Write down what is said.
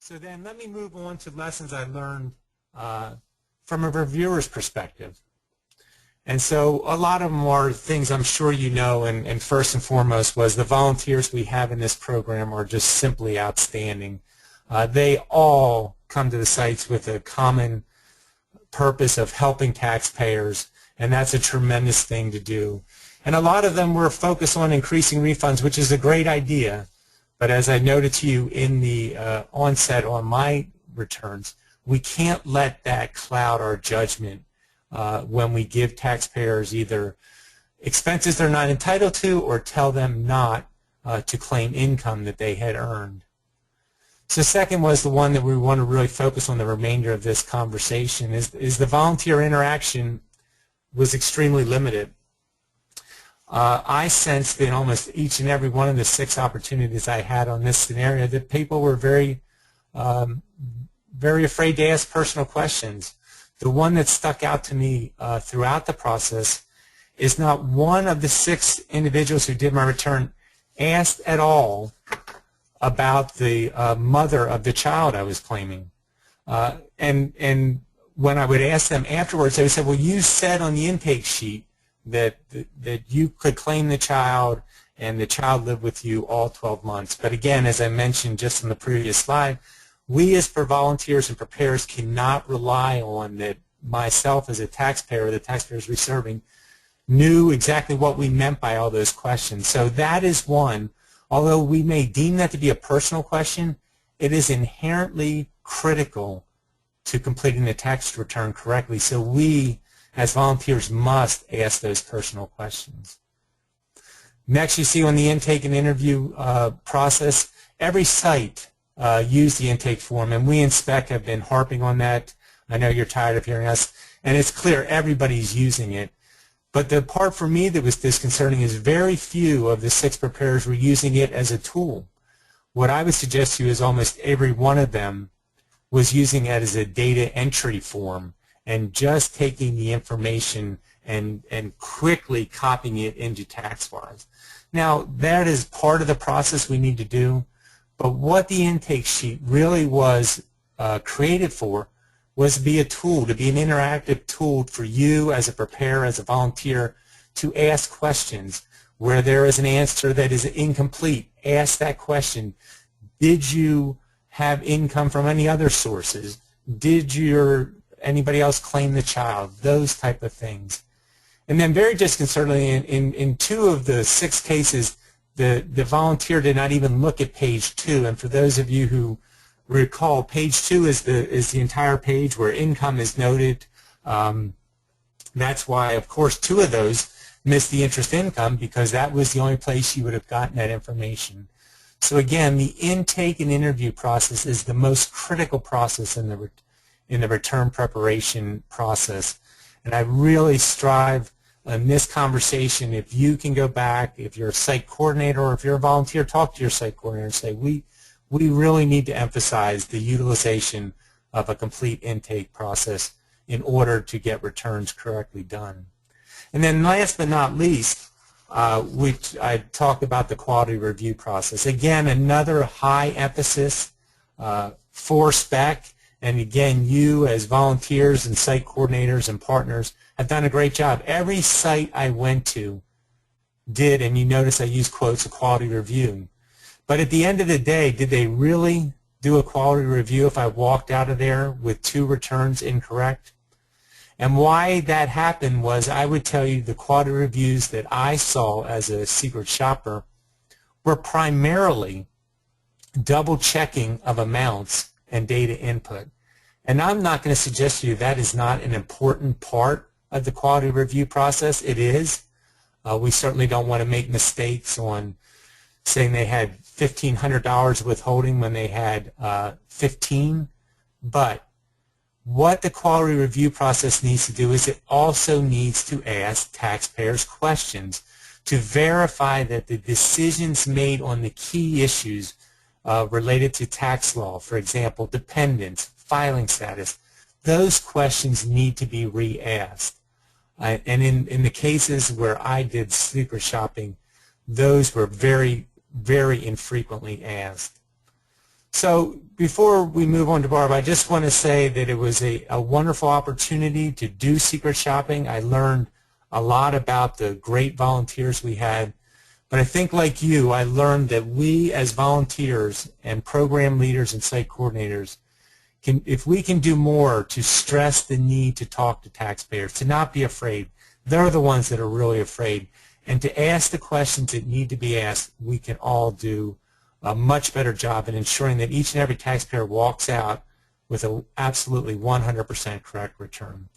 So then let me move on to lessons I learned from a reviewer's perspective. And so a lot of them are things I'm sure you know, and first and foremost was the volunteers we have in this program are just simply outstanding. They all come to the sites with a common purpose of helping taxpayers, and that's a tremendous thing to do. And a lot of them were focused on increasing refunds, which is a great idea. But as I noted to you in the onset on my returns, we can't let that cloud our judgment when we give taxpayers either expenses they're not entitled to or tell them not to claim income that they had earned. So second was the one that we want to really focus on the remainder of this conversation is the volunteer interaction was extremely limited. I sensed in almost each and every one of the 6 opportunities I had on this scenario that people were very afraid to ask personal questions. The one that stuck out to me throughout the process is not one of the 6 individuals who did my return asked at all about the mother of the child I was claiming. And when I would ask them afterwards, they would say, well, you said on the intake sheet that you could claim the child and the child lived with you all 12 months. But again, as I mentioned just in the previous slide, we as volunteers and preparers cannot rely on that myself as a taxpayer or the taxpayers we're serving knew exactly what we meant by all those questions. So that is one. Although we may deem that to be a personal question, it is inherently critical to completing the tax return correctly. So we, as volunteers, must ask those personal questions. Next, you see on the intake and interview process, every site used the intake form, and we in SPEC have been harping on that. I know you're tired of hearing us, and it's clear everybody's using it. But the part for me that was disconcerting is very few of the 6 preparers were using it as a tool. What I would suggest to you is almost every one of them was using it as a data entry form and just taking the information and quickly copying it into tax files. Now, that is part of the process we need to do, but what the intake sheet really was created for was to be a tool, to be an interactive tool for you as a preparer, as a volunteer, to ask questions. Where there is an answer that is incomplete, ask that question. Did you have income from any other sources? Did anybody else claim the child? Those type of things. And then very disconcertingly, in 2 of the 6 cases, the volunteer did not even look at page 2. And for those of you who recall, page 2 is the entire page where income is noted. That's why, of course, 2 of those missed the interest income because that was the only place you would have gotten that information. So again, the intake and interview process is the most critical process in the return preparation process. And I really strive in this conversation, if you can go back, if you're a site coordinator or if you're a volunteer, talk to your site coordinator and say, we really need to emphasize the utilization of a complete intake process in order to get returns correctly done. And then last but not least, I talked about the quality review process. Again, another high emphasis for SPEC. And again, you as volunteers and site coordinators and partners have done a great job. Every site I went to did, and you notice I use quotes, a quality review. But at the end of the day, did they really do a quality review if I walked out of there with 2 returns incorrect? And why that happened was, I would tell you, the quality reviews that I saw as a secret shopper were primarily double checking of amounts and data input. And I'm not going to suggest to you that is not an important part of the quality review process. It is. We certainly don't want to make mistakes on saying they had $1,500 withholding when they had 15. But what the quality review process needs to do is it also needs to ask taxpayers questions to verify that the decisions made on the key issues related to tax law, for example, dependents, filing status, those questions need to be re-asked. And in the cases where I did sleeper shopping, those were very, very infrequently asked. So before we move on to Barb, I just want to say that it was a wonderful opportunity to do secret shopping. I learned a lot about the great volunteers we had. But I think, like you, I learned that we as volunteers and program leaders and site coordinators, if we can do more to stress the need to talk to taxpayers, to not be afraid. They're the ones that are really afraid. And to ask the questions that need to be asked, we can all do a much better job in ensuring that each and every taxpayer walks out with an absolutely 100% correct return.